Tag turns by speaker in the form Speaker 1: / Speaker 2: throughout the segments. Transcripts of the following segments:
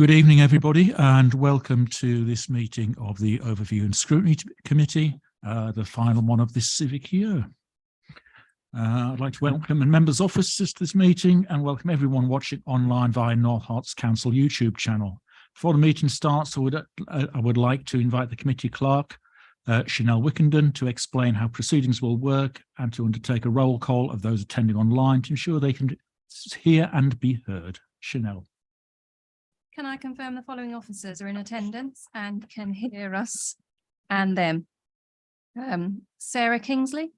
Speaker 1: Good evening, everybody, and welcome to this meeting of the Overview and Scrutiny Committee, the final one of this civic year. I'd like to welcome members' officers to this meeting and welcome everyone watching online via North Herts Council YouTube channel. Before the meeting starts, I would like to invite the committee clerk, Chanel Wickenden, to explain how proceedings will work and to undertake a roll call of those attending online to ensure they can hear and be heard. Chanel.
Speaker 2: Can I confirm the following officers are in attendance and can hear us and them? Sarah Kingsley.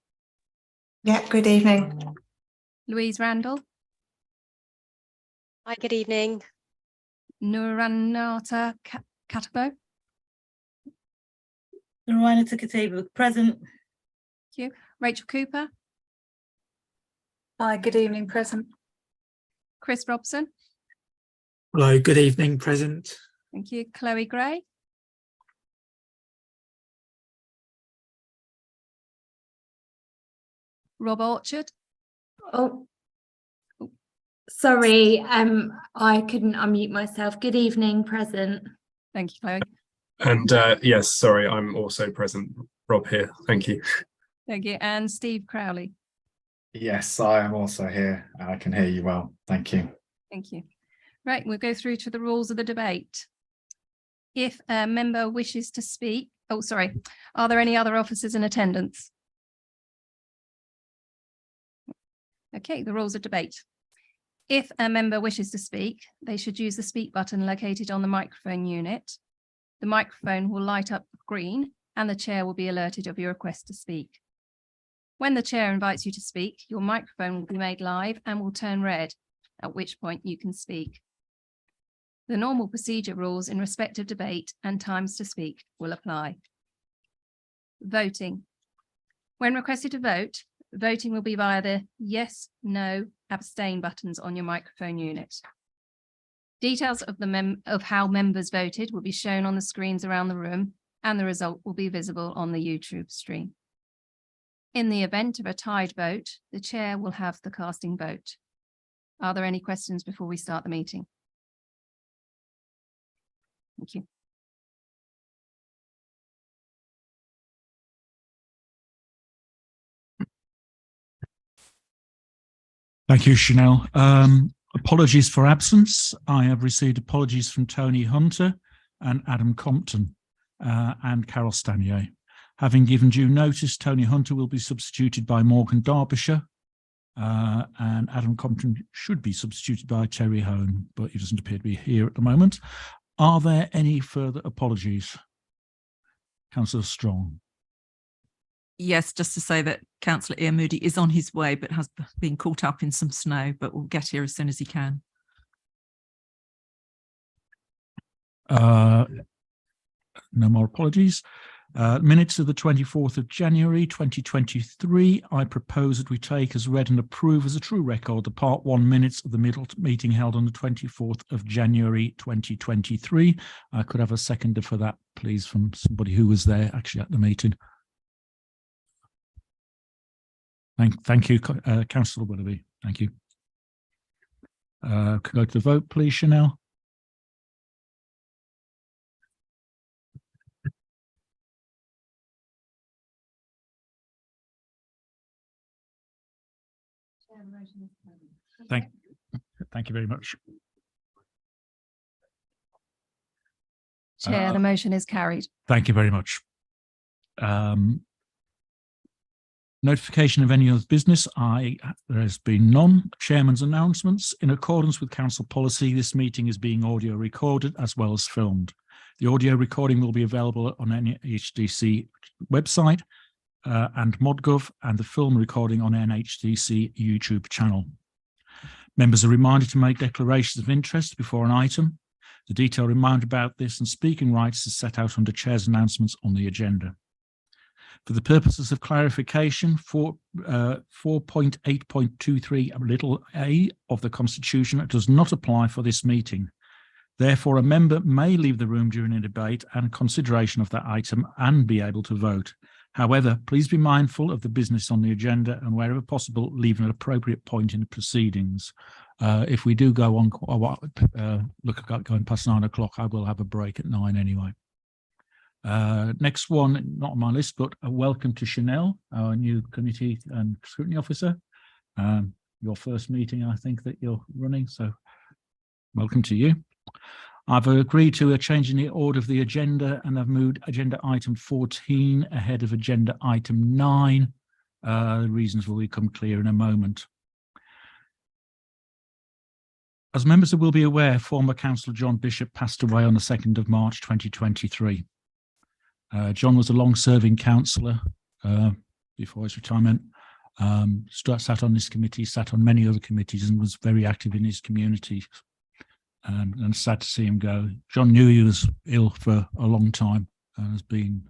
Speaker 3: Yeah, good evening.
Speaker 2: Louise Randall.
Speaker 4: Hi, good evening.
Speaker 2: Nuranata Katabo.
Speaker 5: Nuranata Katabo, present.
Speaker 2: Thank you. Rachel Cooper.
Speaker 3: Hi, good evening, present.
Speaker 2: Chris Robson.
Speaker 6: Hello, good evening, present.
Speaker 2: Thank you. Chloe Gray. Rob Orchard.
Speaker 7: Oh, sorry, I couldn't unmute myself. Good evening, present.
Speaker 2: Thank you, Chloe.
Speaker 6: And yes, sorry, I'm also present. Rob here. Thank you.
Speaker 2: Thank you. And Steve Crowley.
Speaker 8: Yes, I am also here and I can hear you well. Thank you.
Speaker 2: Thank you. Right, we'll go through to the rules of the debate. If a member wishes to speak, are there any other officers in attendance? Okay, the rules of debate. If a member wishes to speak, they should use the speak button located on the microphone unit. The microphone will light up green and the chair will be alerted of your request to speak. When the chair invites you to speak, your microphone will be made live and will turn red, at which point you can speak. The normal procedure rules in respect of debate and times to speak will apply. Voting. When requested to vote, voting will be via the yes, no, abstain buttons on your microphone unit. Details of how members voted will be shown on the screens around the room and the result will be visible on the YouTube stream. In the event of a tied vote, the chair will have the casting vote. Are there any questions before we start the meeting? Thank you.
Speaker 1: Thank you, Chanel. Apologies for absence. I have received apologies from Tony Hunter and Adam Compton and Carol Stanier. Having given due notice, Tony Hunter will be substituted by Morgan Derbyshire and Adam Compton should be substituted by Terry Hone, but he doesn't appear to be here at the moment. Are there any further apologies? Councillor Strong.
Speaker 5: Yes, just to say that Councillor Ian Moody is on his way, but has been caught up in some snow, but will get here as soon as he can.
Speaker 1: No more apologies. Minutes of the 24th of January 2023, I propose that we take as read and approve as a true record the Part 1 minutes of the meeting held on the 24th of January 2023. I could have a seconder for that, please, from somebody who was there actually at the meeting. Thank you, Councillor Willoughby. Thank you. Could go to the vote, please, Chanel. Thank you very much.
Speaker 2: Chair, the motion is carried.
Speaker 1: Thank you very much. Notification of any other business. There has been none. Chairman's announcements. In accordance with council policy, this meeting is being audio recorded as well as filmed. The audio recording will be available on NHDC website and ModGov, and the film recording on NHDC YouTube channel. Members are reminded to make declarations of interest before an item. The detailed reminder about this and speaking rights is set out under Chair's announcements on the agenda. For the purposes of clarification, 4.8.23 a of the Constitution does not apply for this meeting. Therefore, a member may leave the room during a debate and consideration of that item and be able to vote. However, please be mindful of the business on the agenda and wherever possible, leave an appropriate point in the proceedings. If we do go on, look at going past 9 o'clock, I will have a break at 9 anyway. Next one, not on my list, but a welcome to Chanel, our new committee and scrutiny officer. Your first meeting, I think, that you're running, so welcome to you. I've agreed to a change in the order of the agenda, and I've moved agenda item 14 ahead of agenda item 9. The reasons will become clear in a moment. As members will be aware, former Councillor John Bishop passed away on the 2nd of March 2023. John was a long-serving councillor before his retirement. Sat on this committee, sat on many other committees, and was very active in his community. And sad to see him go. John knew he was ill for a long time and has been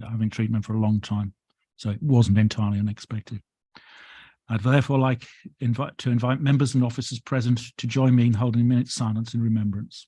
Speaker 1: having treatment for a long time, so it wasn't entirely unexpected. I'd therefore like to invite members and officers present to join me in holding a minute's silence in remembrance.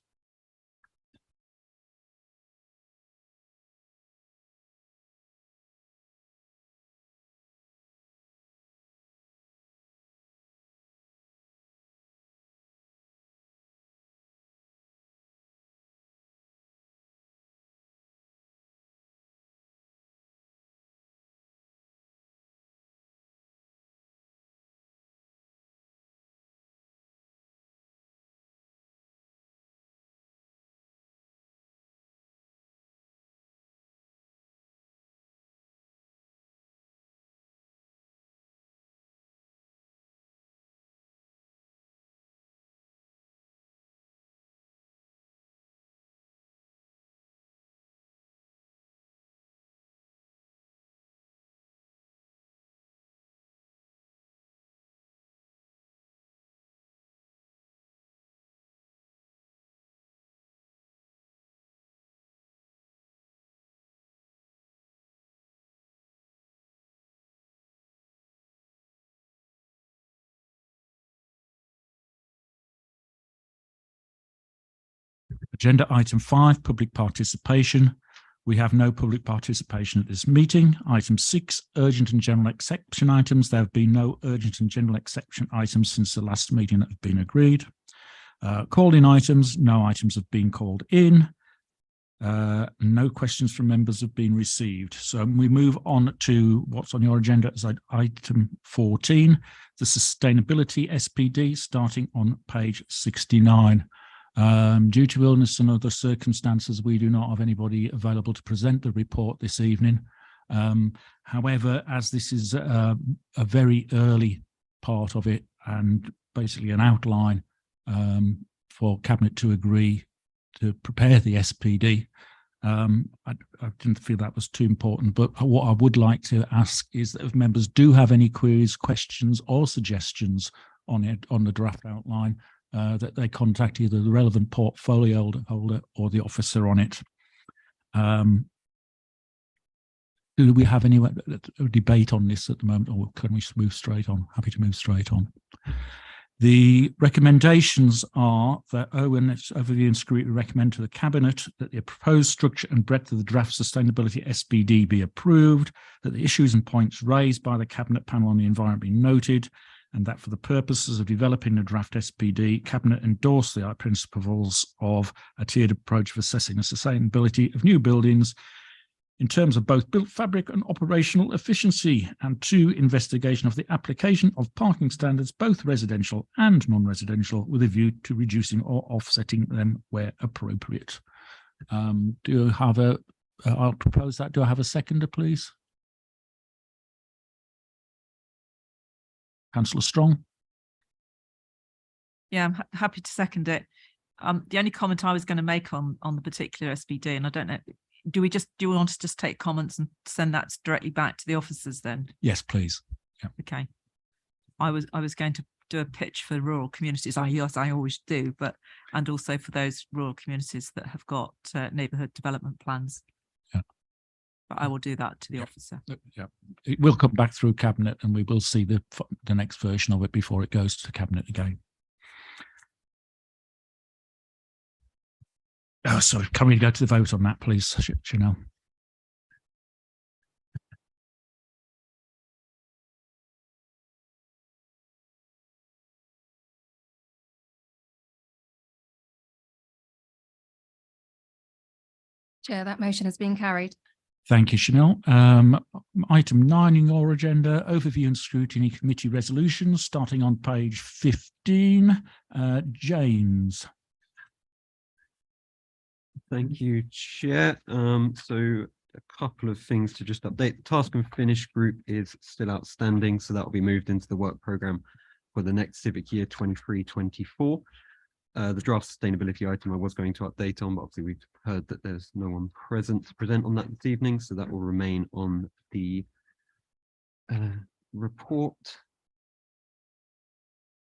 Speaker 1: Agenda item 5, public participation. We have no public participation at this meeting. Item 6, urgent and general exception items. There have been no urgent and general exception items since the last meeting that have been agreed. Called in items, no items have been called in. No questions from members have been received. So we move on to what's on your agenda as item 14, the sustainability SPD, starting on page 69. Due to illness and other circumstances, we do not have anybody available to present the report this evening. However, as this is a very early part of it and basically an outline for Cabinet to agree to prepare the SPD, I didn't feel that was too important. But what I would like to ask is that if members do have any queries, questions or suggestions on it, on the draft outline, that they contact either the relevant portfolio holder or the officer on it. Do we have any debate on this at the moment, or can we move straight on? Happy to move straight on. The recommendations are that ONS Overview and Scrutiny recommend to the Cabinet that the proposed structure and breadth of the draft sustainability SPD be approved, that the issues and points raised by the Cabinet panel on the environment be noted, and that for the purposes of developing the draft SPD, Cabinet endorse the principles of a tiered approach of assessing the sustainability of new buildings in terms of both built fabric and operational efficiency, and 2, investigation of the application of parking standards, both residential and non-residential, with a view to reducing or offsetting them where appropriate. Do you have a, I'll propose that. Do I have a seconder, please? Councillor Strong.
Speaker 5: Yeah, I'm happy to second it. The only comment I was going to make on the particular SPD, and I don't know, do you want to just take comments and send that directly back to the officers then?
Speaker 1: Yes, please. Yeah.
Speaker 5: Okay. I was going to do a pitch for rural communities. Yes, I always do, and also for those rural communities that have got neighbourhood development plans.
Speaker 1: Yeah.
Speaker 5: But I will do that to the officer.
Speaker 1: Yeah, it will come back through Cabinet, and we will see the next version of it before it goes to Cabinet again. Oh, sorry. Can we go to the vote on that, please, Chanel?
Speaker 2: Chair, that motion has been carried.
Speaker 1: Thank you, Chanel. Item 9 in your agenda, overview and scrutiny committee resolutions, starting on page 15. James.
Speaker 4: Thank you, Chair. So a couple of things to just update. The task and finish group is still outstanding, so that will be moved into the work programme for the next civic year 23-24. The draft sustainability item I was going to update on, but obviously we've heard that there's no one present to present on that this evening, so that will remain on the report.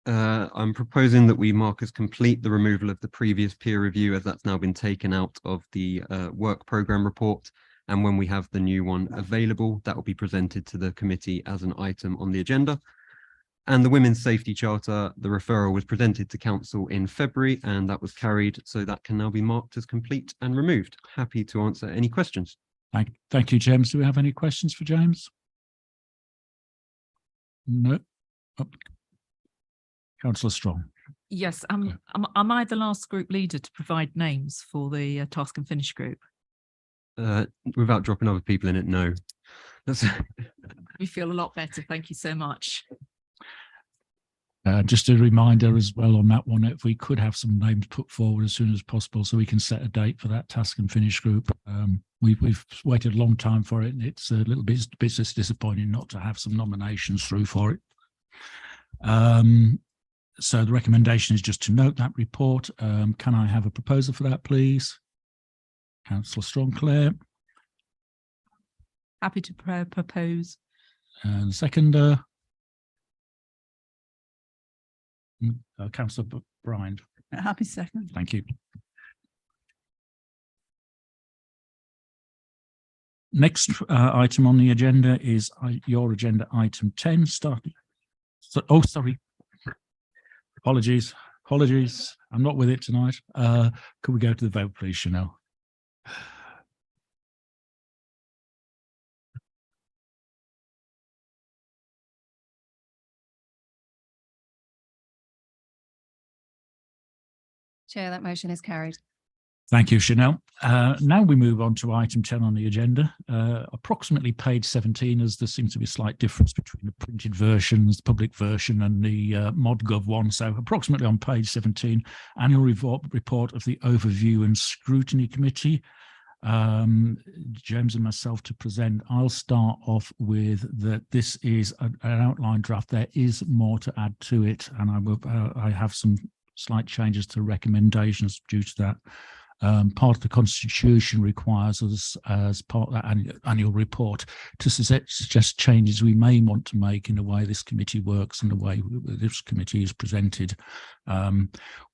Speaker 4: I'm proposing that we mark as complete the removal of the previous peer review, as that's now been taken out of the work programme report. And when we have the new one available, that will be presented to the committee as an item on the agenda. And the Women's Safety Charter, the referral was presented to Council in February, and that was carried, so that can now be marked as complete and removed. Happy to answer any questions.
Speaker 1: Thank you, James. Do we have any questions for James? No. Oh. Councillor Strong.
Speaker 5: Yes, am I the last group leader to provide names for the task and finish group?
Speaker 4: Without dropping other people in it, no. That's
Speaker 5: We feel a lot better. Thank you so much.
Speaker 1: Just a reminder as well on that one, if we could have some names put forward as soon as possible so we can set a date for that task and finish group. We've waited a long time for it, and it's a little bit disappointing not to have some nominations through for it. So the recommendation is just to note that report. Can I have a proposal for that, please? Councillor Strong, Claire.
Speaker 5: Happy to propose.
Speaker 1: And seconder. Councillor Bryant.
Speaker 5: Happy second.
Speaker 1: Thank you. Next item on the agenda is your agenda item 10. Oh, sorry. Apologies. I'm not with it tonight. Could we go to the vote, please, Chanel?
Speaker 2: Chair, that motion is carried.
Speaker 1: Thank you, Chanel. Now we move on to item 10 on the agenda, approximately page 17, as there seems to be a slight difference between the printed versions, the public version and the ModGov one. So approximately on page 17, annual report of the Overview and Scrutiny Committee. James and myself to present. I'll start off with that this is an outline draft. There is more to add to it, and I have some slight changes to recommendations due to that. Part of the Constitution requires us, as part of that annual report, to suggest changes we may want to make in the way this committee works and the way this committee is presented.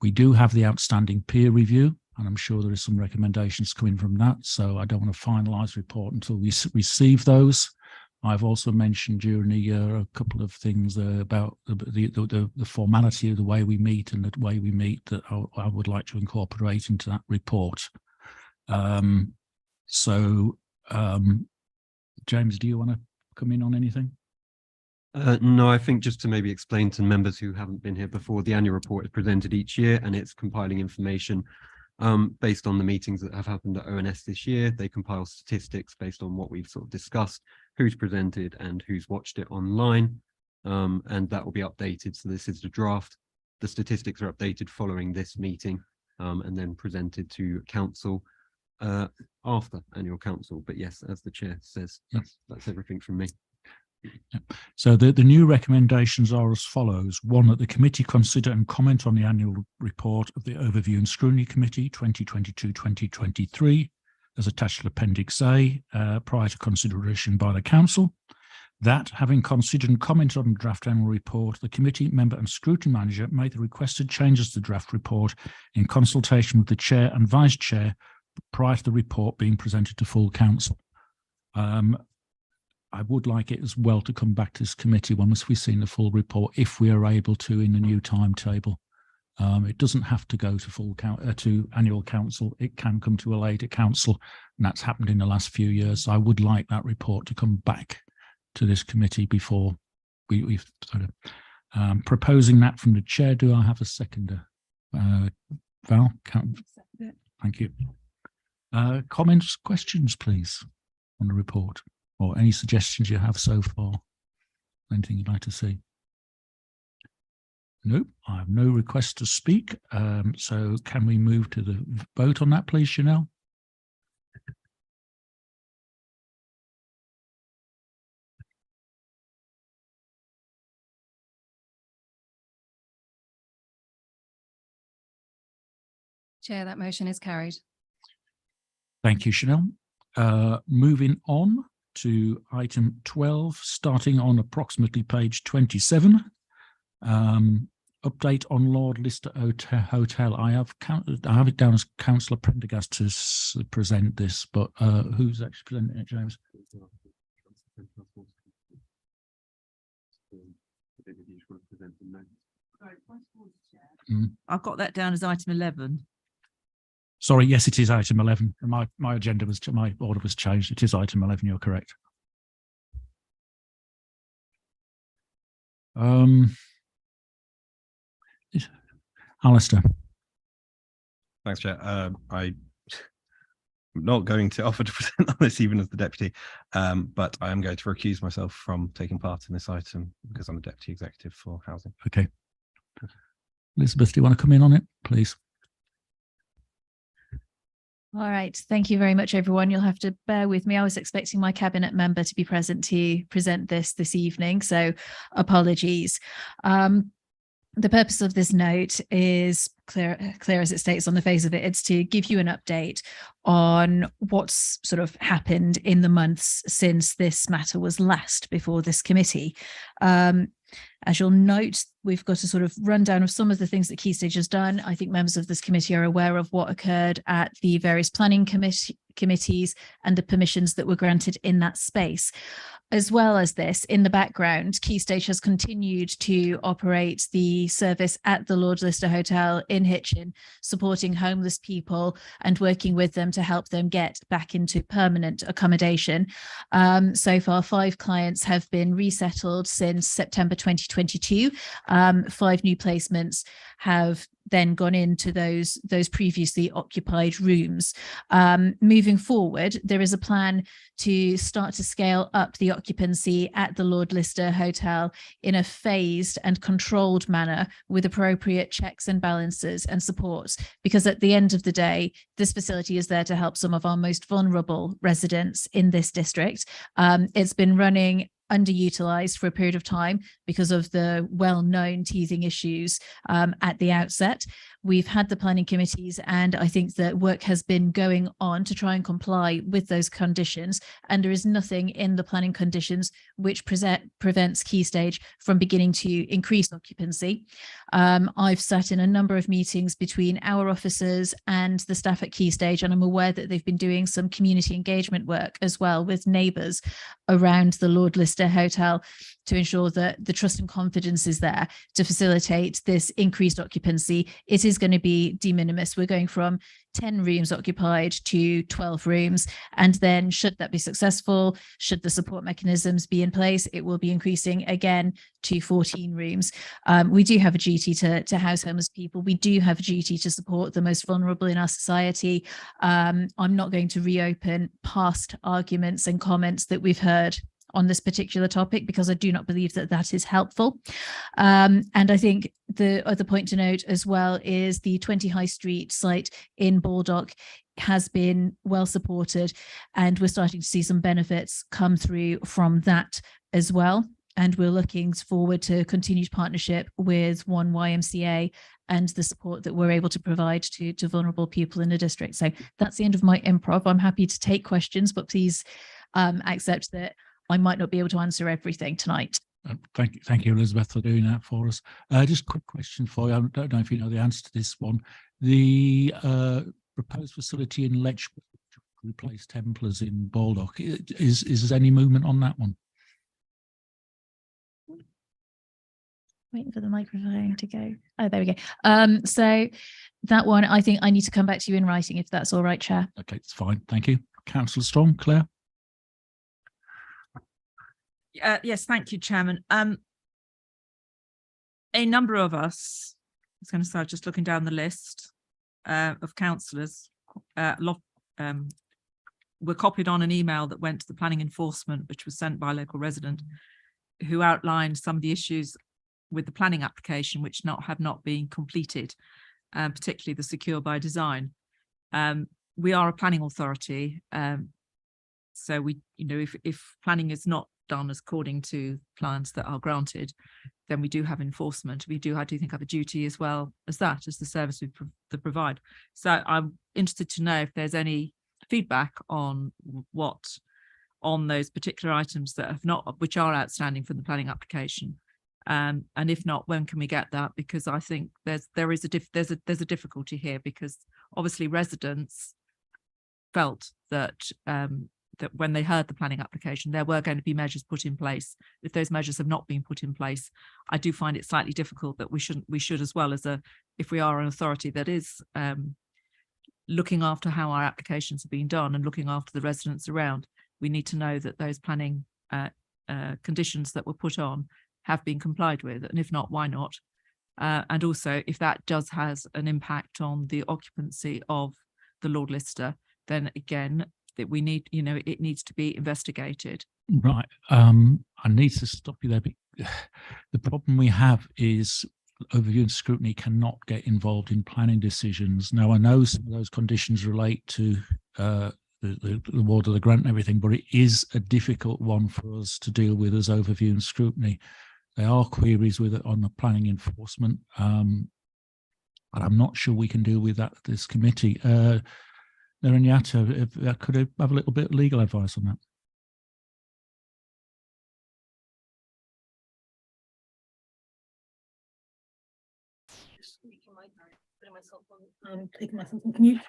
Speaker 1: We do have the outstanding peer review, and I'm sure there are some recommendations coming from that, so I don't want to finalise the report until we receive those. I've also mentioned during the year a couple of things about the formality of the way we meet and the way we meet that I would like to incorporate into that report. James, do you want to come in on anything?
Speaker 4: No, I think just to maybe explain to members who haven't been here before, the annual report is presented each year, and it's compiling information based on the meetings that have happened at ONS this year. They compile statistics based on what we've sort of discussed, who's presented and who's watched it online, and that will be updated. So this is the draft. The statistics are updated following this meeting and then presented to council after annual council. But yes, as the chair says, that's everything from me.
Speaker 1: So the new recommendations are as follows. One, that the committee consider and comment on the annual report of the Overview and Scrutiny Committee 2022-2023 as attached to Appendix A prior to consideration by the council. That, having considered and commented on the draft annual report, the committee member and scrutiny manager made the requested changes to the draft report in consultation with the chair and vice chair prior to the report being presented to full council. I would like it as well to come back to this committee once we've seen the full report, if we are able to, in the new timetable. It doesn't have to go to to annual council. It can come to a later council, and that's happened in the last few years. So I would like that report to come back to this committee before we've sort of proposing that from the chair. Do I have a seconder? Val? Thank you. Comments, questions, please, on the report, or any suggestions you have so far? Anything you'd like to see? Nope, I have no request to speak. So can we move to the vote on that, please, Chanel?
Speaker 2: Chair, that motion is carried.
Speaker 1: Thank you, Chanel. Moving on to item 12, starting on approximately page 27. Update on Lord Lister Hotel. I have it down as Councillor Prendergast to present this, but who's actually presenting it, James?
Speaker 5: I've got that down as item 11.
Speaker 1: Sorry, yes, it is item 11. My agenda was, my order was changed. It is item 11. You're correct. Alistair.
Speaker 9: Thanks, Chair. I'm not going to offer to present on this, even as the deputy, but I am going to recuse myself from taking part in this item because I'm a deputy executive for housing.
Speaker 1: Okay. Elizabeth, do you want to come in on it, please?
Speaker 10: All right. Thank you very much, everyone. You'll have to bear with me. I was expecting my cabinet member to be present to present this evening, so apologies. The purpose of this note is clear as it states on the face of it. It's to give you an update on what's sort of happened in the months since this matter was last before this committee. As you'll note, we've got a sort of rundown of some of the things that Key Stage has done. I think members of this committee are aware of what occurred at the various planning committees and the permissions that were granted in that space. As well as this, in the background, Key Stage has continued to operate the service at the Lord Lister Hotel in Hitchin, supporting homeless people and working with them to help them get back into permanent accommodation. So far, 5 clients have been resettled since September 2022. 5 new placements have then gone into those previously occupied rooms. Moving forward, there is a plan to start to scale up the occupancy at the Lord Lister Hotel in a phased and controlled manner with appropriate checks and balances and supports, because at the end of the day, this facility is there to help some of our most vulnerable residents in this district. It's been running underutilized for a period of time because of the well-known teething issues at the outset. We've had the planning committees, and I think that work has been going on to try and comply with those conditions, and there is nothing in the planning conditions which prevents Key Stage from beginning to increase occupancy. I've sat in a number of meetings between our officers and the staff at Key Stage, and I'm aware that they've been doing some community engagement work as well with neighbours around the Lord Lister Hotel to ensure that the trust and confidence is there to facilitate this increased occupancy. It is going to be de minimis. We're going from 10 rooms occupied to 12 rooms. And then should that be successful, should the support mechanisms be in place, it will be increasing again to 14 rooms. We do have a duty to house homeless people. We do have a duty to support the most vulnerable in our society. I'm not going to reopen past arguments and comments that we've heard on this particular topic, because I do not believe that that is helpful. And I think the other point to note as well is the 20 High Street site in Baldock has been well supported, and we're starting to see some benefits come through from that as well. And we're looking forward to continued partnership with One YMCA and the support that we're able to provide to vulnerable people in the district. So that's the end of my improv. I'm happy to take questions, but please accept that I might not be able to answer everything tonight.
Speaker 1: Thank you, Elizabeth, for doing that for us. Just a quick question for you. I don't know if you know the answer to this one. The proposed facility in Lech to replace Templars in Baldock, is there any movement on that one?
Speaker 10: Waiting for the microphone to go. Oh, there we go. So that one, I think I need to come back to you in writing, if that's all right, Chair.
Speaker 1: Okay, it's fine. Thank you. Councillor Strong, Claire?
Speaker 5: Yes, thank you, Chairman. A number of us, I was going to start just looking down the list of councillors, were copied on an email that went to the planning enforcement, which was sent by a local resident, who outlined some of the issues with the planning application which have not been completed, particularly the secure by design. We are a planning authority, so we, if planning is not done according to plans that are granted, then we do have enforcement. I do think have a duty as well as that, as the service we provide. So I'm interested to know if there's any feedback on those particular items that which are outstanding from the planning application, and if not, when can we get that? Because I think there's a difficulty here, because obviously residents felt that that when they heard the planning application, there were going to be measures put in place. If those measures have not been put in place, I do find it slightly difficult that we should, as well as if we are an authority that is looking after how our applications are being done and looking after the residents around, we need to know that those planning conditions that were put on have been complied with, and if not, why not? And also, if that has an impact on the occupancy of the Lord Lister, then again, that we need, it needs to be investigated.
Speaker 1: Right. I need to stop you there. The problem we have is overview and scrutiny cannot get involved in planning decisions. Now, I know some of those conditions relate to the award of the grant and everything, but it is a difficult one for us to deal with as overview and scrutiny. There are queries with it on the planning enforcement, but I'm not sure we can deal with that at this committee. Narayatta, could I have a little bit of legal advice on that?
Speaker 11: Taking myself on mute.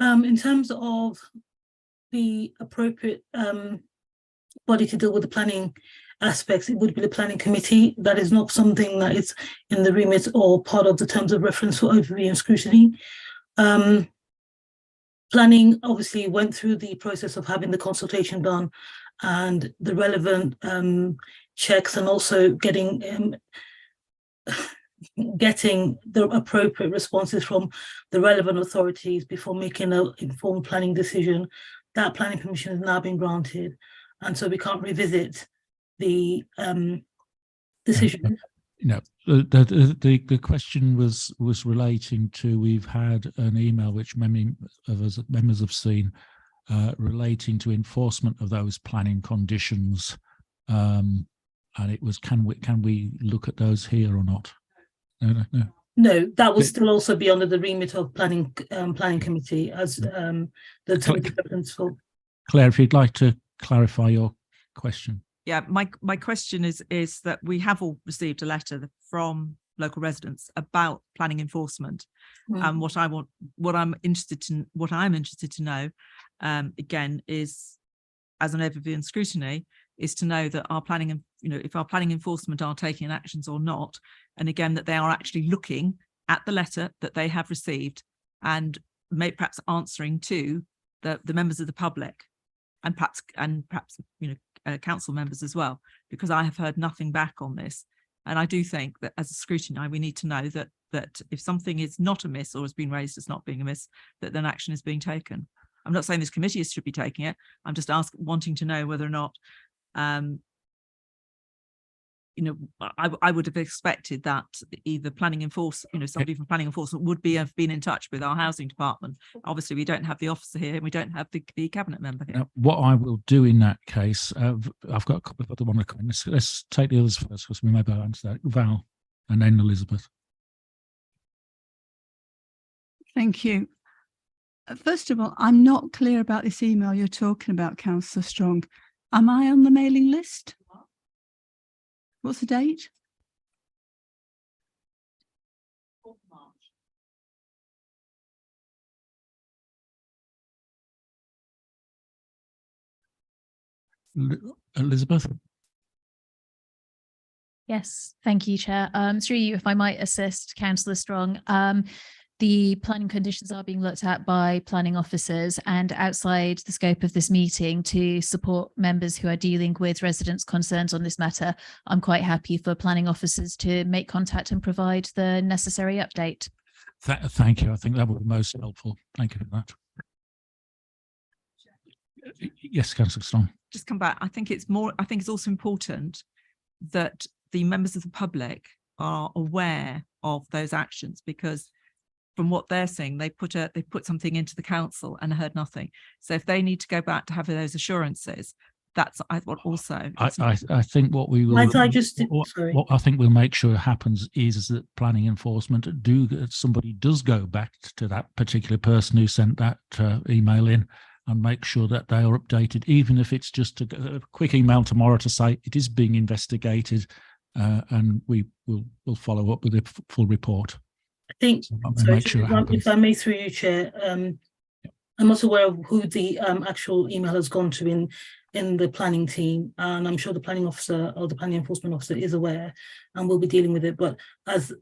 Speaker 11: In terms of the appropriate body to deal with the planning aspects, it would be the planning committee. That is not something that is in the remit or part of the terms of reference for overview and scrutiny. Planning obviously went through the process of having the consultation done and the relevant checks, and also getting the appropriate responses from the relevant authorities before making an informed planning decision. That planning permission has now been granted, and so we can't revisit the decision. The question was relating to, we've had an email which many of us members have seen relating to enforcement of those planning conditions, and it was, can we look at those here or not? No, that will still also be under the remit of planning committee as the terms of reference for. Claire, if you'd like to clarify your question.
Speaker 5: Yeah, my question is that we have all received a letter from local residents about planning enforcement, and what I'm interested to know, again, is, as an overview and scrutiny, is to know that our planning, if our planning enforcement are taking actions or not, and again that they are actually looking at the letter that they have received and perhaps answering to the members of the public, and perhaps council members as well, because I have heard nothing back on this. And I do think that as a scrutiny, we need to know that if something is not amiss or has been raised as not being amiss, that then action is being taken. I'm not saying this committee should be taking it. I'm just wanting to know whether or not, I would have expected that either planning enforcement, somebody from planning enforcement would have been in touch with our housing department. Obviously, we don't have the officer here, and we don't have the cabinet member here.
Speaker 1: What I will do in that case, I've got a couple of other ones. Let's take the others first, because we may be able to answer that. Val, and then Elizabeth.
Speaker 12: Thank you. First of all, I'm not clear about this email you're talking about, Councillor Strong. Am I on the mailing list? What's the date?
Speaker 5: 4th March.
Speaker 1: Elizabeth?
Speaker 10: Yes, thank you, Chair. Through you, if I might assist Councillor Strong. The planning conditions are being looked at by planning officers, and outside the scope of this meeting, to support members who are dealing with residents' concerns on this matter, I'm quite happy for planning officers to make contact and provide the necessary update.
Speaker 1: Thank you. I think that would be most helpful. Thank you for that. Yes, Councillor Strong.
Speaker 5: Just come back. I think it's also important that the members of the public are aware of those actions, because from what they're seeing, they put something into the council and heard nothing. So if they need to go back to have those assurances, that's what also.
Speaker 1: I think what we will.
Speaker 13: Might I just sorry.
Speaker 1: What I think we'll make sure happens is that planning enforcement somebody does go back to that particular person who sent that email in and make sure that they are updated, even if it's just a quick email tomorrow to say it is being investigated, and we'll follow up with a full report.
Speaker 13: I think,
Speaker 1: So
Speaker 13: sorry,
Speaker 1: sure
Speaker 13: if I may, through you, Chair, I'm also aware of who the actual email has gone to in the planning team, and I'm sure the planning officer or the planning enforcement officer is aware and will be dealing with it. But as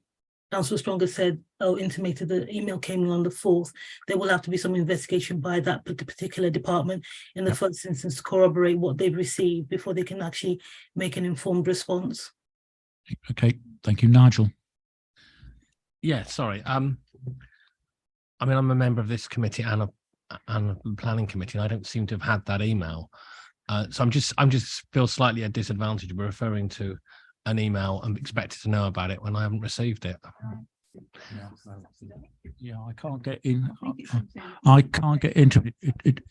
Speaker 13: Councillor Strong has said, intimated, the email came in on the 4th. There will have to be some investigation by that particular department in the first instance to corroborate what they've received before they can actually make an informed response.
Speaker 1: Okay, thank you, Nigel.
Speaker 14: Yeah, sorry. I mean, I'm a member of this committee and a planning committee, and I don't seem to have had that email. So I'm just feel slightly at disadvantage. We're referring to an email and expected to know about it when I haven't received it.
Speaker 1: Yeah, I can't get in. I can't get into it.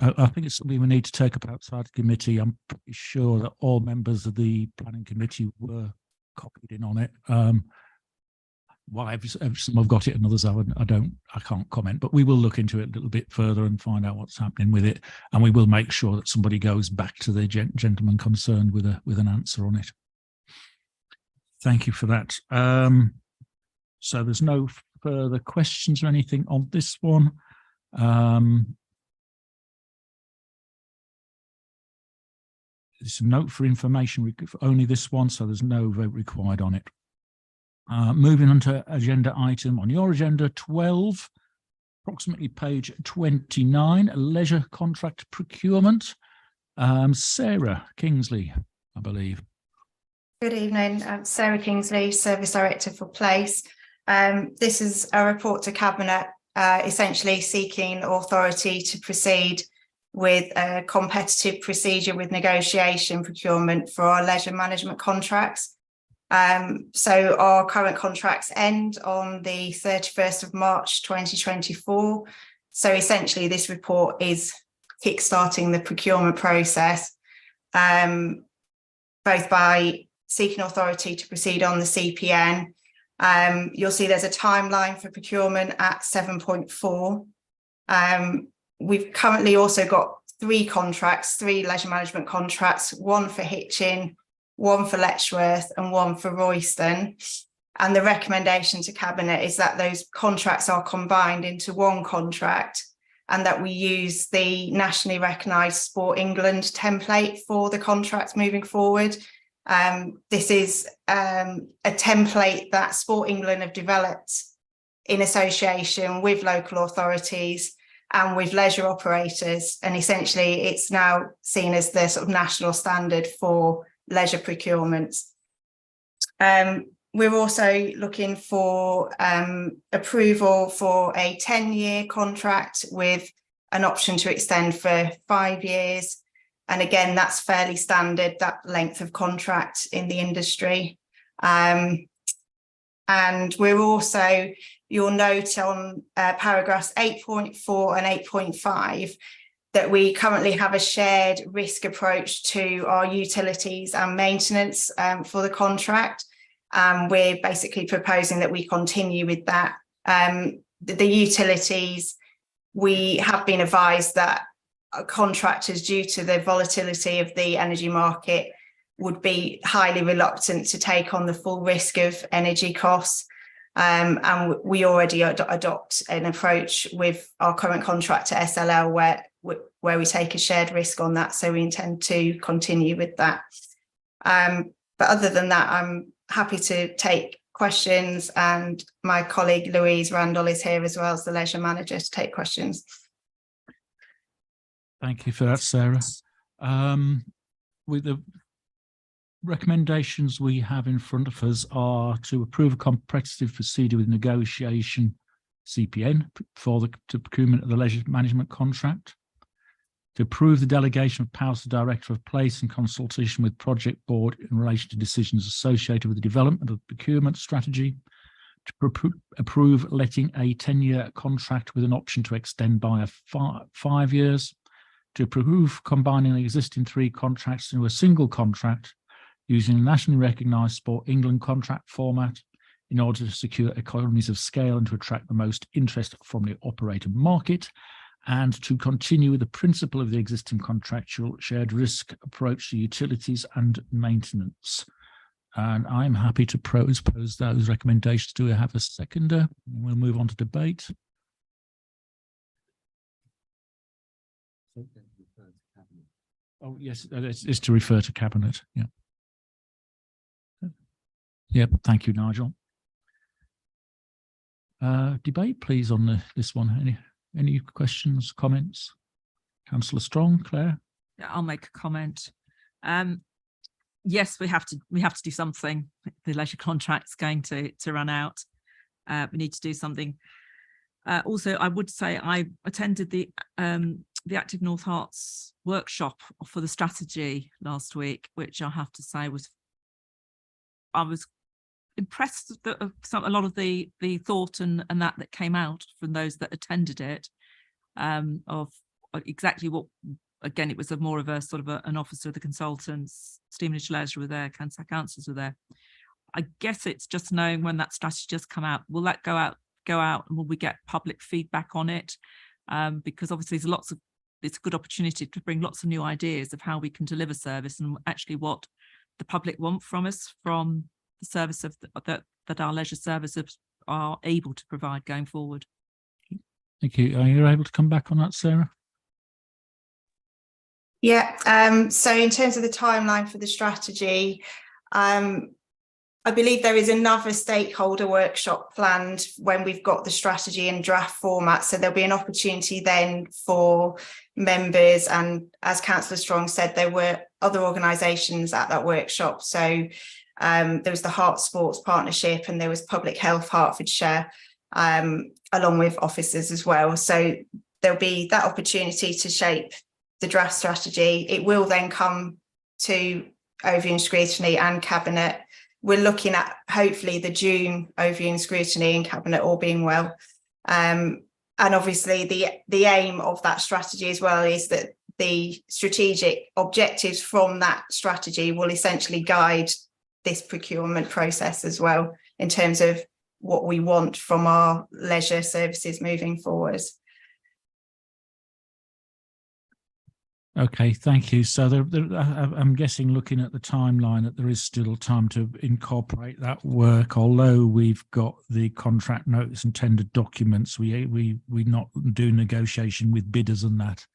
Speaker 1: I think it's something we need to take up outside the committee. I'm pretty sure that all members of the planning committee were copied in on it. Why some have got it and others haven't, I can't comment, but we will look into it a little bit further and find out what's happening with it, and we will make sure that somebody goes back to the gentleman concerned with an answer on it. Thank you for that. So there's no further questions or anything on this one. There's a note for information, only this one, so there's no vote required on it. Moving on to agenda item on your agenda 12, approximately page 29, leisure contract procurement. Sarah Kingsley, I believe.
Speaker 3: Good evening, Sarah Kingsley, Service Director for Place. This is a report to Cabinet, essentially seeking authority to proceed with a competitive procedure with negotiation procurement for our leisure management contracts. So our current contracts end on the 31st of March 2024. So essentially this report is kickstarting the procurement process, both by seeking authority to proceed on the CPN. You'll see there's a timeline for procurement at 7.4. We've currently also got three leisure management contracts, one for Hitchin, one for Letchworth and one for Royston. And the recommendation to Cabinet is that those contracts are combined into one contract and that we use the nationally recognised Sport England template for the contracts moving forward. This is a template that Sport England have developed in association with local authorities and with leisure operators. And essentially it's now seen as the sort of national standard for leisure procurements. We're also looking for approval for a 10-year contract with an option to extend for 5 years. And again, that's fairly standard, that length of contract in the industry. And we're also, you'll note on paragraphs 8.4 and 8.5, that we currently have a shared risk approach to our utilities and maintenance for the contract. We're basically proposing that we continue with that. The utilities, we have been advised that contractors, due to the volatility of the energy market, would be highly reluctant to take on the full risk of energy costs. And we already adopt an approach with our current contractor SLL where we take a shared risk on that. So we intend to continue with that. But other than that, I'm happy to take questions, and my colleague Louise Randall is here as well as the leisure manager to take questions.
Speaker 1: Thank you for that, Sarah. With the recommendations we have in front of us are to approve a competitive procedure with negotiation CPN for the procurement of the leisure management contract.
Speaker 11: to approve the delegation of powers to Director of Place in consultation with Project Board in relation to decisions associated with the development of the procurement strategy, to approve letting a 10-year contract with an option to extend by 5 years, to approve combining the existing 3 contracts into a single contract using a nationally recognised Sport England contract format in order to secure economies of scale and to attract the most interest from the operator market, and to continue with the principle of the existing contractual shared risk approach to utilities and maintenance. And I'm happy to propose those recommendations. Do we have a seconder? We'll move on to debate. Oh, yes, it's to refer to Cabinet. Yeah. Yep, thank you, Nigel. Debate, please, on this one. Any questions, comments? Councillor Strong, Claire?
Speaker 5: Yeah, I'll make a comment. Yes, we have to do something. The leisure contract's going to run out. We need to do something. Also, I would say I attended the Active North Herts workshop for the strategy last week, which I have to say I was impressed that a lot of the thought and that came out from those that attended it, of exactly what. Again, it was more of a sort of an officer of the consultants. Stevenage Leisure were there, councillors were there. I guess it's just knowing when that strategy just come out. Will that go out, and will we get public feedback on it? Because obviously there's it's a good opportunity to bring lots of new ideas of how we can deliver service and actually what the public want from us, from the service of that our leisure services are able to provide going forward.
Speaker 11: Thank you. Are you able to come back on that, Sarah?
Speaker 3: Yeah, so in terms of the timeline for the strategy, I believe there is another stakeholder workshop planned when we've got the strategy in draft format. So there'll be an opportunity then for members, and as Councillor Strong said, there were other organisations at that workshop. So there was the Heart Sports Partnership and there was Public Health Hertfordshire, along with officers as well. So there'll be that opportunity to shape the draft strategy. It will then come to overview and scrutiny and Cabinet. We're looking at hopefully the June overview and scrutiny and Cabinet all being well. And obviously the aim of that strategy as well is that the strategic objectives from that strategy will essentially guide this procurement process as well, in terms of what we want from our leisure services moving forward.
Speaker 11: Okay, thank you. So I'm guessing, looking at the timeline, that there is still time to incorporate that work. Although we've got the contract notice and tender documents, we not do negotiation with bidders and that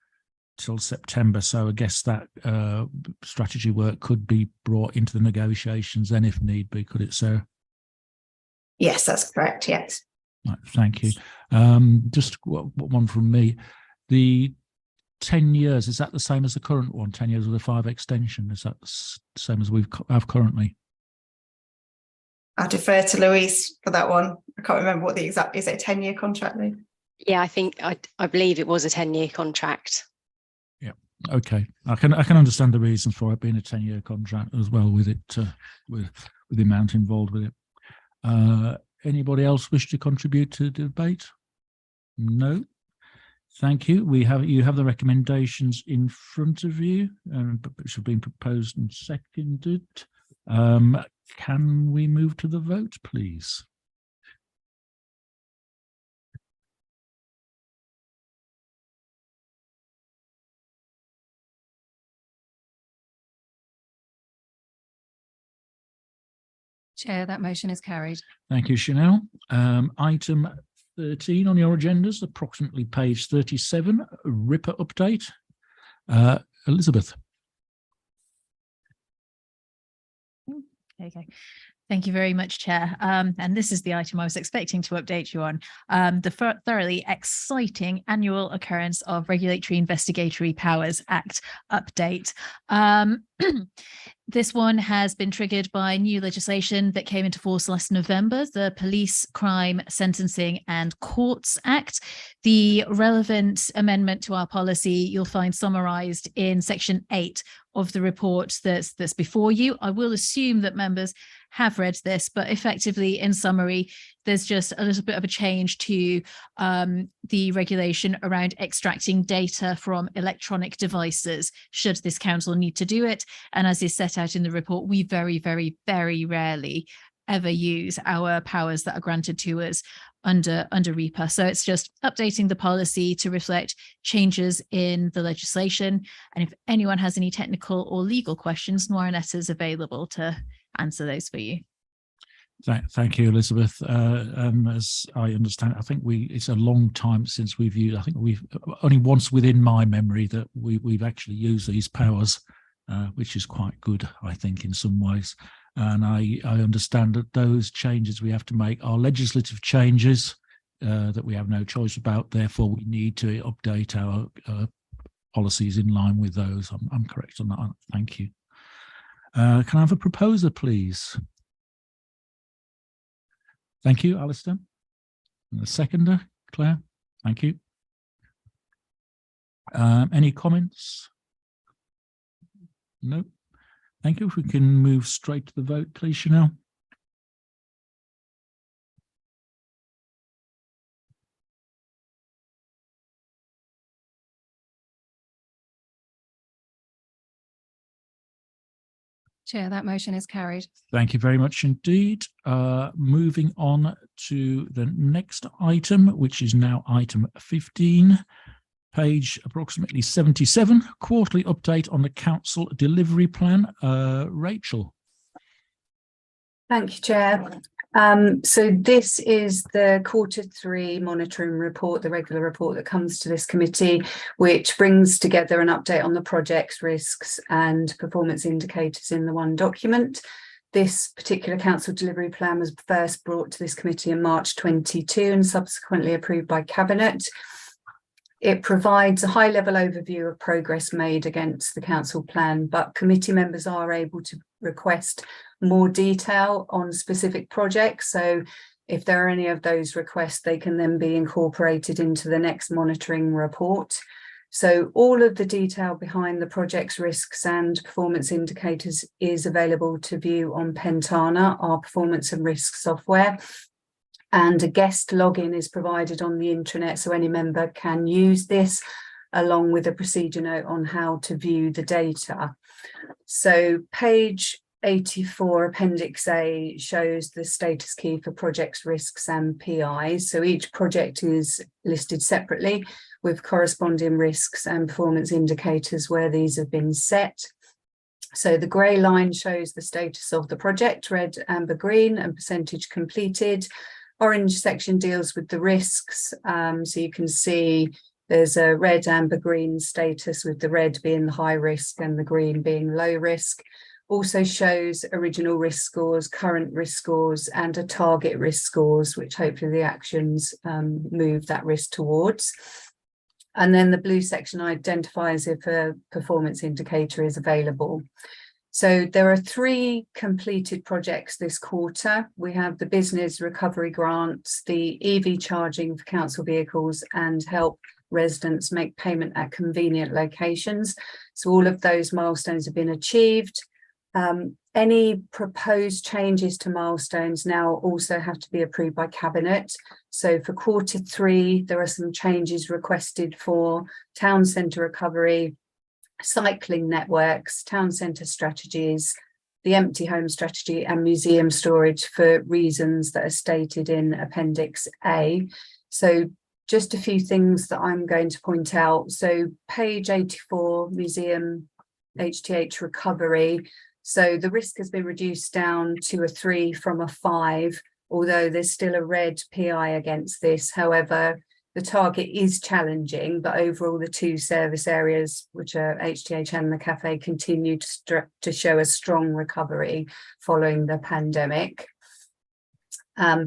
Speaker 11: till September. So I guess that strategy work could be brought into the negotiations then, if need be, could it, Sarah?
Speaker 3: Yes, that's correct. Yes.
Speaker 11: Right, thank you. Just one from me. The 10 years, is that the same as the current one? 10 years with a 5 extension, is that the same as we have currently?
Speaker 3: I'll defer to Louise for that one. I can't remember what the exact, is it a 10-year contract, Lou?
Speaker 15: Yeah, I believe it was a 10-year contract.
Speaker 11: Yeah, okay. I can understand the reasons for it being a 10-year contract as well, with it with the amount involved with it. Anybody else wish to contribute to the debate? No. Thank you. You have the recommendations in front of you, which have been proposed and seconded. Can we move to the vote, please?
Speaker 2: Chair, that motion is carried.
Speaker 11: Thank you, Chanel. Item 13 on your agendas, approximately page 37, RIPA update. Elizabeth.
Speaker 10: Okay. Thank you very much, Chair. And this is the item I was expecting to update you on, the thoroughly exciting annual occurrence of Regulatory Investigatory Powers Act update. This one has been triggered by new legislation that came into force last November, the Police, Crime, Sentencing and Courts Act. The relevant amendment to our policy you'll find summarised in section 8 of the report that's before you. I will assume that members have read this, but effectively, in summary, there's just a little bit of a change to the regulation around extracting data from electronic devices, should this council need to do it. And as is set out in the report, we very, very, very rarely ever use our powers that are granted to us under REPA. So it's just updating the policy to reflect changes in the legislation. And if anyone has any technical or legal questions, Noirnetta is available to answer those for you.
Speaker 11: Thank you, Elizabeth. As I understand, I think it's a long time since we've used, I think we've only once within my memory that we've actually used these powers, which is quite good, I think, in some ways. And I understand that those changes we have to make are legislative changes that we have no choice about. Therefore, we need to update our policies in line with those. I'm correct on that. Thank you. Can I have a proposer, please? Thank you, Alistair. And a seconder, Claire. Thank you. Any comments? No. Thank you. If we can move straight to the vote, please, Chanel.
Speaker 2: Chair, that motion is carried.
Speaker 11: Thank you very much indeed. Moving on to the next item, which is now item 15, page approximately 77, quarterly update on the council delivery plan. Rachel.
Speaker 16: Thank you, Chair. So this is the Q3 monitoring report, the regular report that comes to this committee, which brings together an update on the project's risks and performance indicators in the one document. This particular council delivery plan was first brought to this committee in March 22 and subsequently approved by Cabinet. It provides a high-level overview of progress made against the council plan, but committee members are able to request more detail on specific projects. So if there are any of those requests, they can then be incorporated into the next monitoring report. So all of the detail behind the project's risks and performance indicators is available to view on Pentana, our performance and risk software. And a guest login is provided on the intranet, so any member can use this, along with a procedure note on how to view the data. So page 84, Appendix A, shows the status key for projects, risks and PIs. So each project is listed separately with corresponding risks and performance indicators where these have been set. So the grey line shows the status of the project, red, amber, green, and percentage completed. Orange section deals with the risks. So you can see there's a red, amber, green status, with the red being the high risk and the green being low risk. Also shows original risk scores, current risk scores, and a target risk scores, which hopefully the actions move that risk towards. And then the blue section identifies if a performance indicator is available. So there are 3 completed projects this quarter. We have the business recovery grants, the EV charging for council vehicles, and help residents make payment at convenient locations. So all of those milestones have been achieved. Any proposed changes to milestones now also have to be approved by Cabinet. So for Q3, there are some changes requested for town centre recovery, cycling networks, town centre strategies, the empty home strategy, and museum storage, for reasons that are stated in Appendix A. So just a few things that I'm going to point out. So page 84, museum HTH recovery. So the risk has been reduced down to a 3 from a 5, although there's still a red PI against this. However, the target is challenging, but overall the 2 service areas, which are HTH and the cafe, continue to show a strong recovery following the pandemic.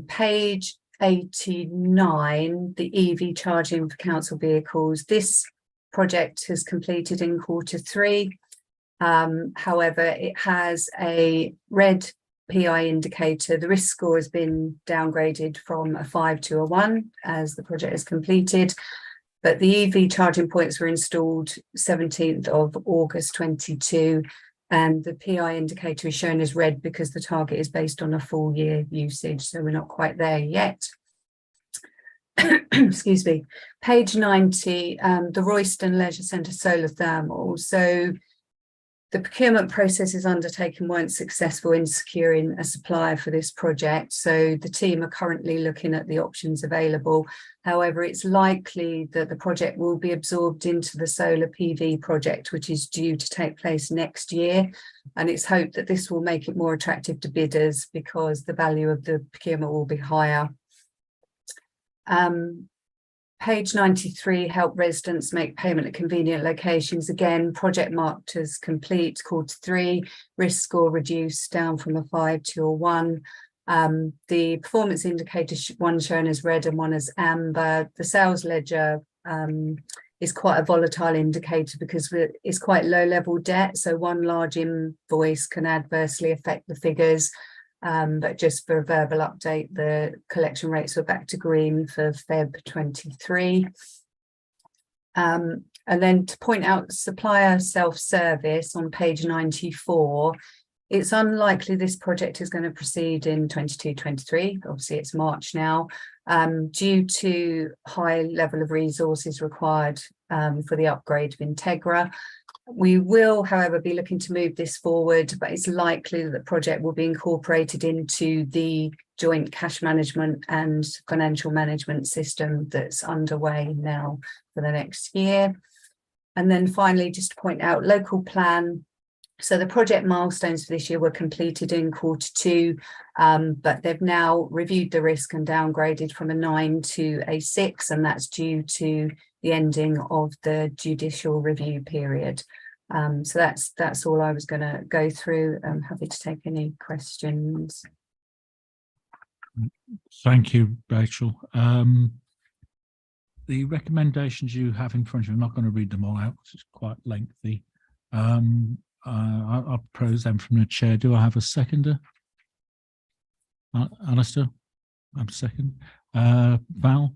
Speaker 16: Page 89, the EV charging for council vehicles. This project has completed in Q3. However, it has a red PI indicator. The risk score has been downgraded from a 5 to a 1 as the project is completed. But the EV charging points were installed 17th of August 22, and the PI indicator is shown as red because the target is based on a full year usage. So we're not quite there yet. Excuse me. Page 90, the Royston Leisure Centre solar thermal. So the procurement processes undertaken weren't successful in securing a supplier for this project. So the team are currently looking at the options available. However, it's likely that the project will be absorbed into the solar PV project, which is due to take place next year. And it's hoped that this will make it more attractive to bidders because the value of the procurement will be higher. Page 93, help residents make payment at convenient locations. Again, project marked as complete, quarter 3, risk score reduced down from a 5 to a 1. The performance indicators, one shown as red and one as amber. The sales ledger is quite a volatile indicator because it's quite low level debt. So one large invoice can adversely affect the figures. But just for a verbal update, the collection rates were back to green for Feb 23. And then to point out supplier self-service on page 94, it's unlikely this project is going to proceed in 22-23. Obviously, it's March now, due to high level of resources required for the upgrade of Integra. We will, however, be looking to move this forward, but it's likely that the project will be incorporated into the joint cash management and financial management system that's underway now for the next year. And then finally, just to point out local plan. So the project milestones for this year were completed in quarter 2, but they've now reviewed the risk and downgraded from a 9 to a 6, and that's due to the ending of the judicial review period. So that's all I was going to go through. I'm happy to take any questions.
Speaker 11: Thank you, Rachel. The recommendations you have in front of you, I'm not going to read them all out because it's quite lengthy. I'll propose them from the chair. Do I have a seconder? Alistair? I'm second. Val?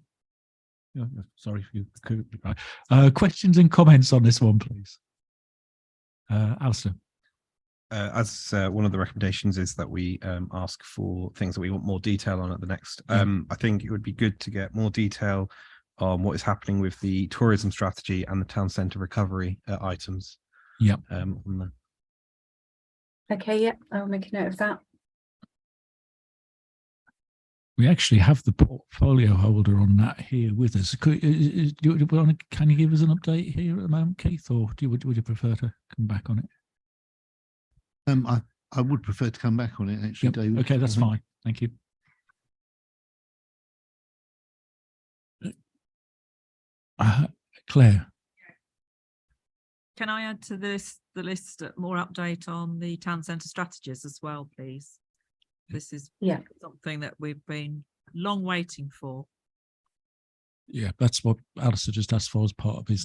Speaker 11: Sorry if you could. Questions and comments on this one, please. Alistair.
Speaker 9: As one of the recommendations is that we ask for things that we want more detail on at the next. I think it would be good to get more detail on what is happening with the tourism strategy and the town centre recovery items.
Speaker 11: Yeah.
Speaker 16: Okay, yeah, I'll make a note of that.
Speaker 11: We actually have the portfolio holder on that here with us. Can you give us an update here at the moment, Keith, or would you prefer to come back on it?
Speaker 17: I would prefer to come back on it, actually, David.
Speaker 11: Okay, that's fine. Thank you. Claire.
Speaker 5: Can I add to this the list more update on the town centre strategies as well, please? This is something that we've been long waiting for.
Speaker 11: Yeah, that's what Alistair just asked for as part of his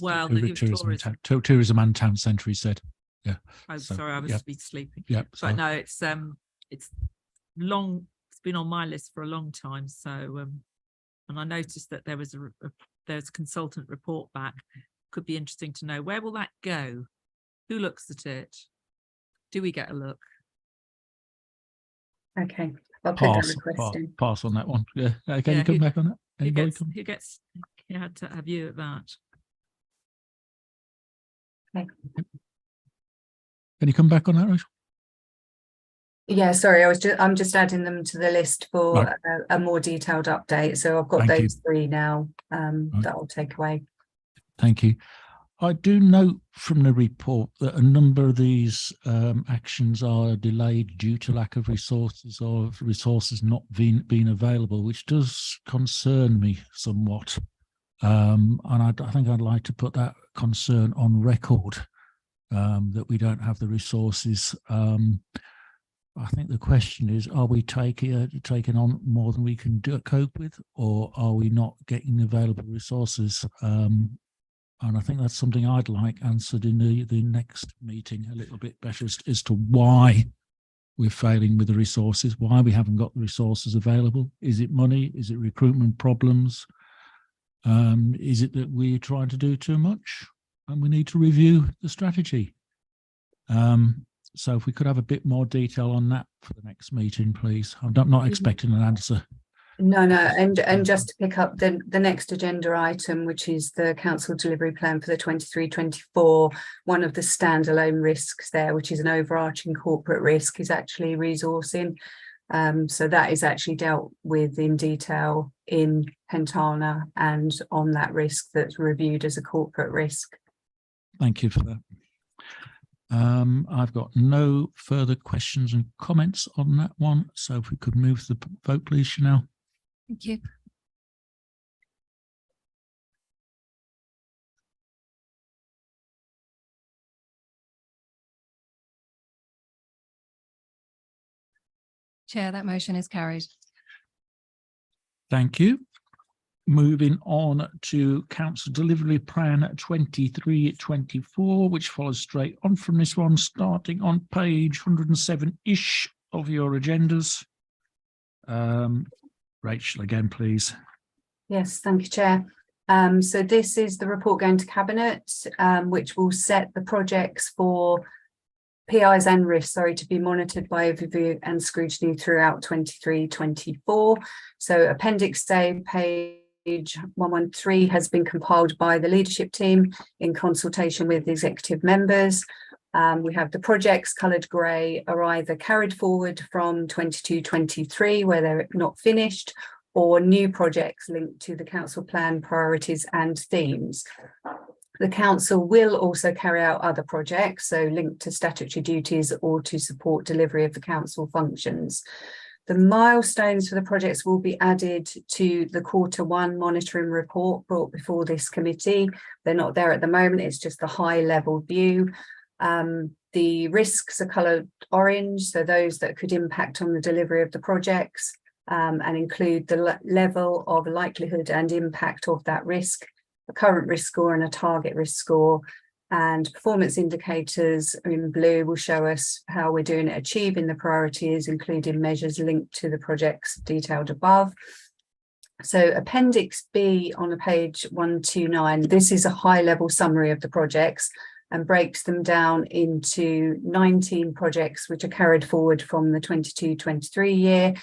Speaker 5: tourism
Speaker 11: and town centre, he said. Yeah.
Speaker 5: I'm sorry, I was sleeping.
Speaker 11: Yeah.
Speaker 5: But no, it's long. It's been on my list for a long time. So, and I noticed that there was there's a consultant report back. Could be interesting to know, where will that go? Who looks at it? Do we get a look?
Speaker 16: Okay, I'll put that request in.
Speaker 11: Pass on that one. Yeah. Can you come back on that?
Speaker 5: Who gets you had to have you at that?
Speaker 16: Okay.
Speaker 11: Can you come back on that, Rachel?
Speaker 16: Yeah, sorry, I'm just adding them to the list for a more detailed update. So I've got those 3 now that I'll take away.
Speaker 11: Thank you. I do note from the report that a number of these actions are delayed due to lack of resources or resources not being available, which does concern me somewhat. And I think I'd like to put that concern on record, that we don't have the resources. I think the question is, are we taking on more than we can cope with, or are we not getting available resources? And I think that's something I'd like answered in the next meeting a little bit better as to why we're failing with the resources, why we haven't got the resources available. Is it money? Is it recruitment problems? Is it that we're trying to do too much and we need to review the strategy? So if we could have a bit more detail on that for the next meeting, please. I'm not expecting an answer.
Speaker 16: No, and just to pick up the next agenda item, which is the council delivery plan for the 23-24, one of the standalone risks there, which is an overarching corporate risk, is actually resourcing. So that is actually dealt with in detail in Pentana and on that risk that's reviewed as a corporate risk.
Speaker 11: Thank you for that. I've got no further questions and comments on that one. So if we could move to the vote, please, Chanel.
Speaker 2: Thank you. Chair, that motion is carried.
Speaker 11: Thank you. Moving on to Council Delivery Plan 23-24, which follows straight on from this one, starting on page 107-ish of your agendas. Rachel, again, please.
Speaker 16: Yes, thank you, Chair. So this is the report going to Cabinet, which will set the projects for PIs and risks, to be monitored by overview and scrutiny throughout 23-24. So Appendix A, page 113, has been compiled by the leadership team in consultation with executive members. We have the projects coloured grey are either carried forward from 22-23 where they're not finished, or new projects linked to the council plan priorities and themes. The council will also carry out other projects, so linked to statutory duties or to support delivery of the council functions. The milestones for the projects will be added to the Q1 monitoring report brought before this committee. They're not there at the moment, it's just a high level view. The risks are coloured orange, so those that could impact on the delivery of the projects, and include the level of likelihood and impact of that risk, a current risk score and a target risk score. And performance indicators in blue will show us how we're doing at achieving the priorities, including measures linked to the projects detailed above. So Appendix B on page 129, this is a high level summary of the projects and breaks them down into 19 projects which are carried forward from the 22-23 year,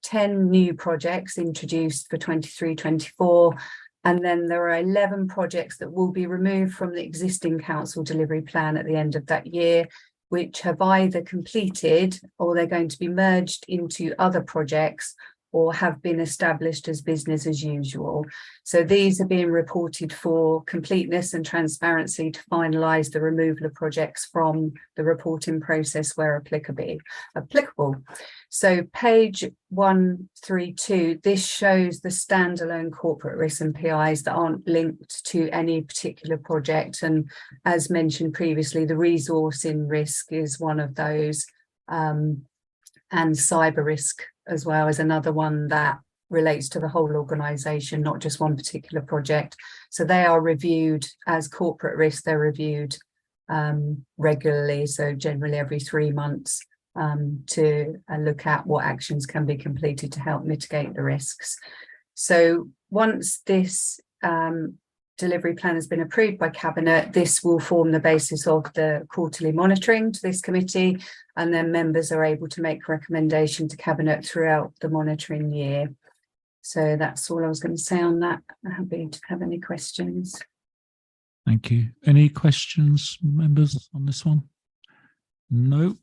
Speaker 16: 10 new projects introduced for 23-24, and then there are 11 projects that will be removed from the existing council delivery plan at the end of that year, which have either completed or they're going to be merged into other projects or have been established as business as usual. So these are being reported for completeness and transparency to finalise the removal of projects from the reporting process where applicable. So page 132, this shows the standalone corporate risks and PIs that aren't linked to any particular project. And as mentioned previously, the resourcing risk is one of those, and cyber risk as well as another one that relates to the whole organisation, not just one particular project. So they are reviewed as corporate risks. They're reviewed regularly, so generally every 3 months, to look at what actions can be completed to help mitigate the risks. So once this delivery plan has been approved by Cabinet, this will form the basis of the quarterly monitoring to this committee, and then members are able to make recommendation to Cabinet throughout the monitoring year. So that's all I was going to say on that. I'm happy to have any questions.
Speaker 11: Thank you. Any questions, members, on this one? No.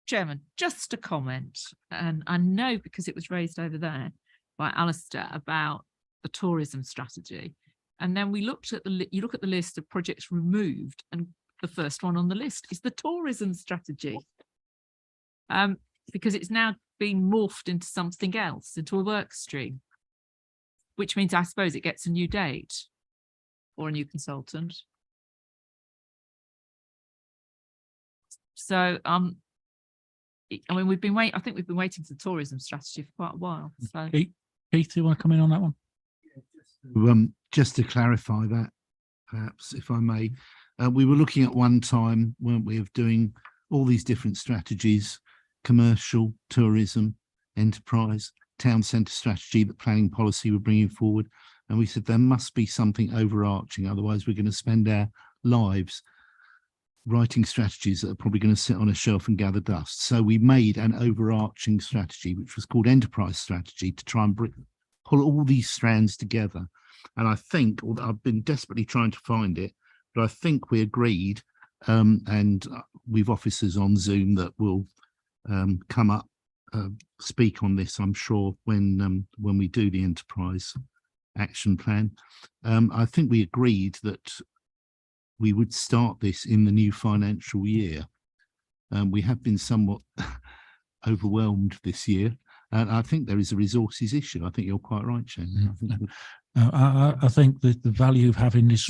Speaker 5: Chairman, just a comment, and I know because it was raised over there by Alistair about the tourism strategy. And then we looked at you look at the list of projects removed, and the first one on the list is the tourism strategy. Because it's now been morphed into something else, into a work stream, which means I suppose it gets a new date or a new consultant. So I mean, I think we've been waiting for the tourism strategy for quite a while. So
Speaker 11: Keith, do you want to come in on that one?
Speaker 17: Just to clarify that, perhaps, if I may, we were looking at one time, weren't we, of doing all these different strategies: commercial, tourism, enterprise, town centre strategy that planning policy were bringing forward. And we said there must be something overarching, otherwise we're going to spend our lives writing strategies that are probably going to sit on a shelf and gather dust. So we made an overarching strategy, which was called enterprise strategy, to try and pull all these strands together. And I think, I've been desperately trying to find it, but I think we agreed, and we've officers on Zoom that will come up, speak on this, I'm sure, when we do the enterprise action plan. I think we agreed that we would start this in the new financial year. We have been somewhat overwhelmed this year, and I think there is a resources issue. I think you're quite right, Chairman.
Speaker 11: I think that the value of having this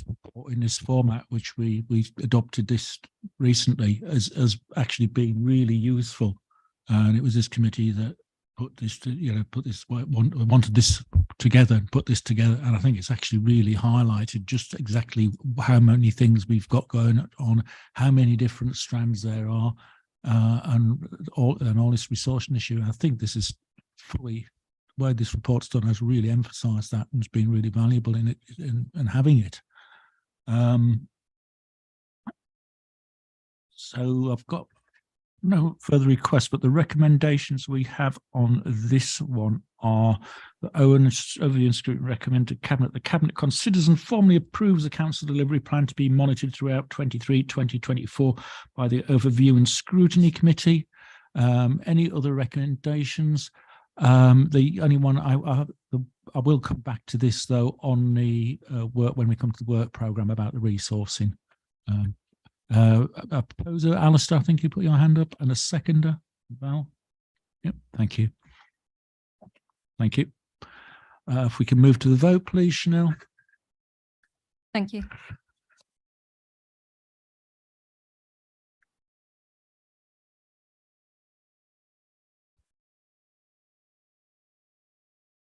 Speaker 11: in this format, which we adopted this recently, has actually been really useful. And it was this committee that wanted this together and put this together. And I think it's actually really highlighted just exactly how many things we've got going on, how many different strands there are, and all this resourcing issue. And I think this is fully, the way this report's done has really emphasised that and has been really valuable in it and having it. So I've got no further requests, but the recommendations we have on this one are that Owen Overview and Scrutiny recommend to Cabinet. The Cabinet considers and formally approves the Council delivery plan to be monitored throughout 2023-2024 by the Overview and Scrutiny Committee. Any other recommendations? The only one I will come back to this though on the work when we come to the work programme about the resourcing. A proposer, Alistair, I think you put your hand up, and a seconder, Val. Yep, thank you. Thank you. If we can move to the vote, please, Chanel.
Speaker 2: Thank you.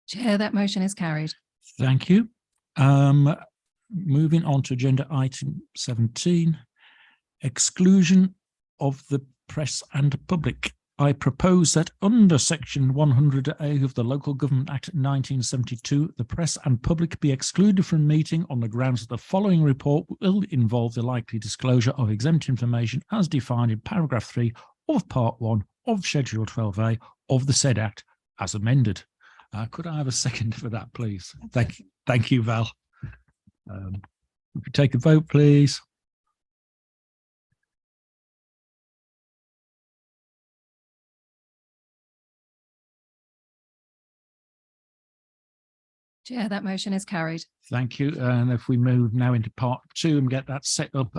Speaker 2: Chair, that motion is carried.
Speaker 11: Thank you. Moving on to agenda item 17. Exclusion of the press and public. I propose that under section 100A of the Local Government Act 1972, the press and public be excluded from meeting on the grounds that the following report will involve the likely disclosure of exempt information as defined in paragraph 3 of part 1 of Schedule 12A of the said Act as amended. Could I have a second for that, please? Thank you, Val. If we take a vote, please.
Speaker 2: Chair, that motion is carried.
Speaker 11: Thank you. And if we move now into part 2 and get that set up,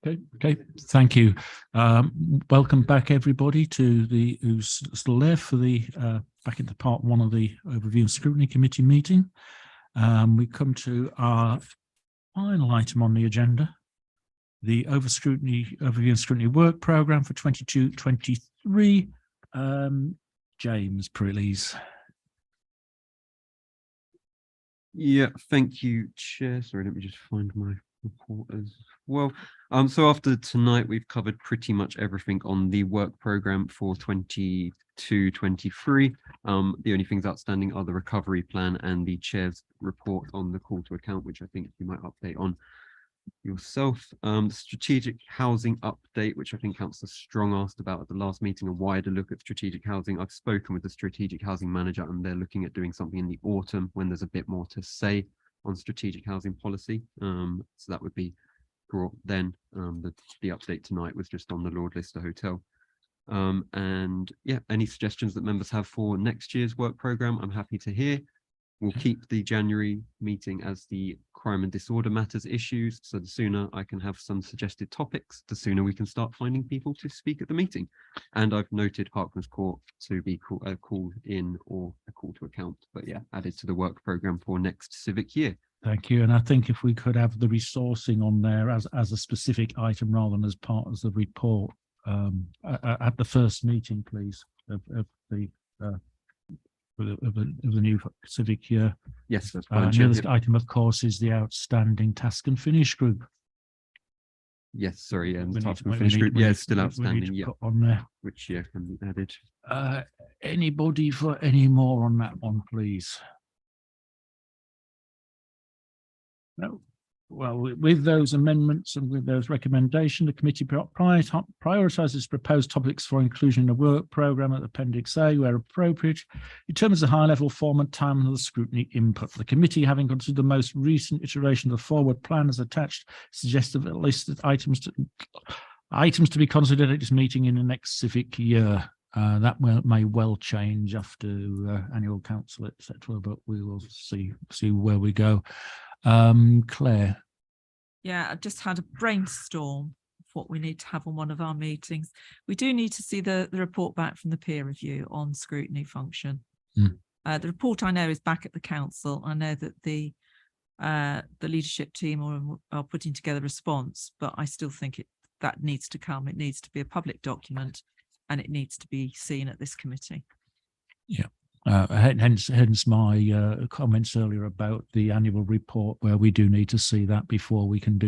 Speaker 11: Okay. Thank you. Welcome back, everybody, to the who's still there for the back into part one of the overview and scrutiny committee meeting. We come to our final item on the agenda, the overview and scrutiny work program for 22-23. James, please.
Speaker 4: Yeah, thank you, Chair. Sorry, let me just find my report as well. So after tonight, we've covered pretty much everything on the work program for 22-23. The only things outstanding are the recovery plan and the Chair's report on the call to account, which I think you might update on yourself. The strategic housing update, which I think Councillor Strong asked about at the last meeting, a wider look at strategic housing. I've spoken with the strategic housing manager and they're looking at doing something in the autumn when there's a bit more to say on strategic housing policy. So that would be brought then. The update tonight was just on the Lord Lister Hotel. And yeah, any suggestions that members have for next year's work programme, I'm happy to hear. We'll keep the January meeting as the crime and disorder matters issues. So the sooner I can have some suggested topics, the sooner we can start finding people to speak at the meeting. And I've noted Harkness Court to be called in or a call to account, but yeah, added to the work programme for next civic year.
Speaker 11: Thank you. And I think if we could have the resourcing on there as a specific item rather than as part of the report at the first meeting, please, of the new civic year.
Speaker 4: Yes, that's fine.
Speaker 11: The other item, of course, is the outstanding task and finish group.
Speaker 4: Yes, sorry, yeah, the task
Speaker 11: we
Speaker 4: and finish group, yeah, it's still
Speaker 11: we need
Speaker 4: outstanding,
Speaker 11: to
Speaker 4: yeah,
Speaker 11: put on there.
Speaker 4: which yeah can be added.
Speaker 11: Anybody for any more on that one, please? No. Well, with those amendments and with those recommendations, the committee prioritises proposed topics for inclusion in the work programme at Appendix A where appropriate, determines the high-level form and time of the scrutiny input. The committee, having considered the most recent iteration of the forward plan as attached, suggests a list of items to be considered at this meeting in the next civic year. That may well change after annual council, etc., but we will see where we go. Claire.
Speaker 5: Yeah, I've just had a brainstorm of what we need to have on one of our meetings. We do need to see the report back from the peer review on scrutiny function. The report I know is back at the council. I know that the leadership team are putting together a response, but I still think that needs to come. It needs to be a public document and it needs to be seen at this committee.
Speaker 11: Yeah. Hence my comments earlier about the annual report, where we do need to see that before we can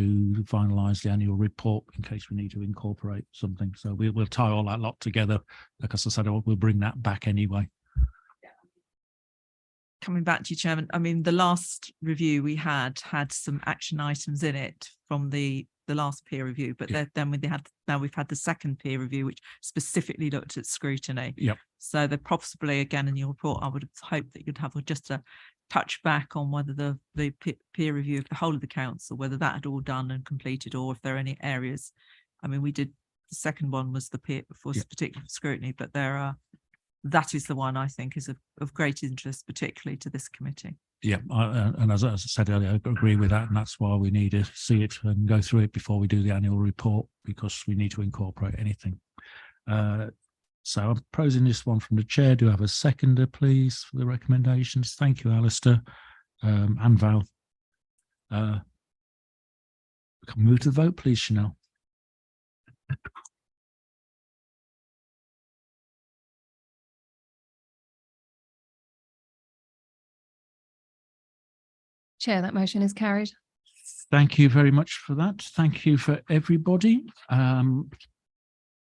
Speaker 11: finalise the annual report in case we need to incorporate something. So we'll tie all that lot together. Like I said, we'll bring that back anyway.
Speaker 5: Coming back to you, Chairman, I mean, the last review we had some action items in it from the last peer review, but then we've had the second peer review, which specifically looked at scrutiny.
Speaker 11: Yep.
Speaker 5: So they're possibly, again, in your report, I would have hoped that you'd have just a touch back on whether the peer review of the whole of the council, whether that had all done and completed, or if there are any areas. I mean, the second one was the peer for particular scrutiny, but that is the one I think is of great interest, particularly to this committee.
Speaker 11: Yeah, and as I said earlier, I agree with that, and that's why we need to see it and go through it before we do the annual report, because we need to incorporate anything. So I'm proposing this one from the chair. Do I have a seconder, please, for the recommendations? Thank you, Alistair and Val. Can we move to the vote, please, Chanel?
Speaker 2: Chair, that motion is carried.
Speaker 11: Thank you very much for that. Thank you for everybody.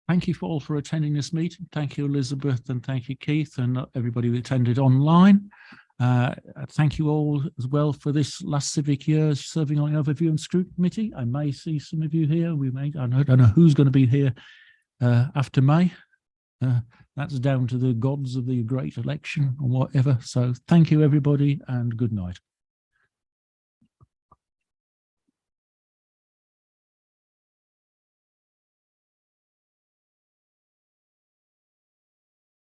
Speaker 11: Thank you all for attending this meeting. Thank you, Elizabeth, and thank you, Keith, and everybody who attended online. Thank you all as well for this last civic year serving on the Overview and Scrutiny Committee. I may see some of you here. I don't know who's going to be here after May. That's down to the gods of the great election or whatever. So thank you, everybody, and good night.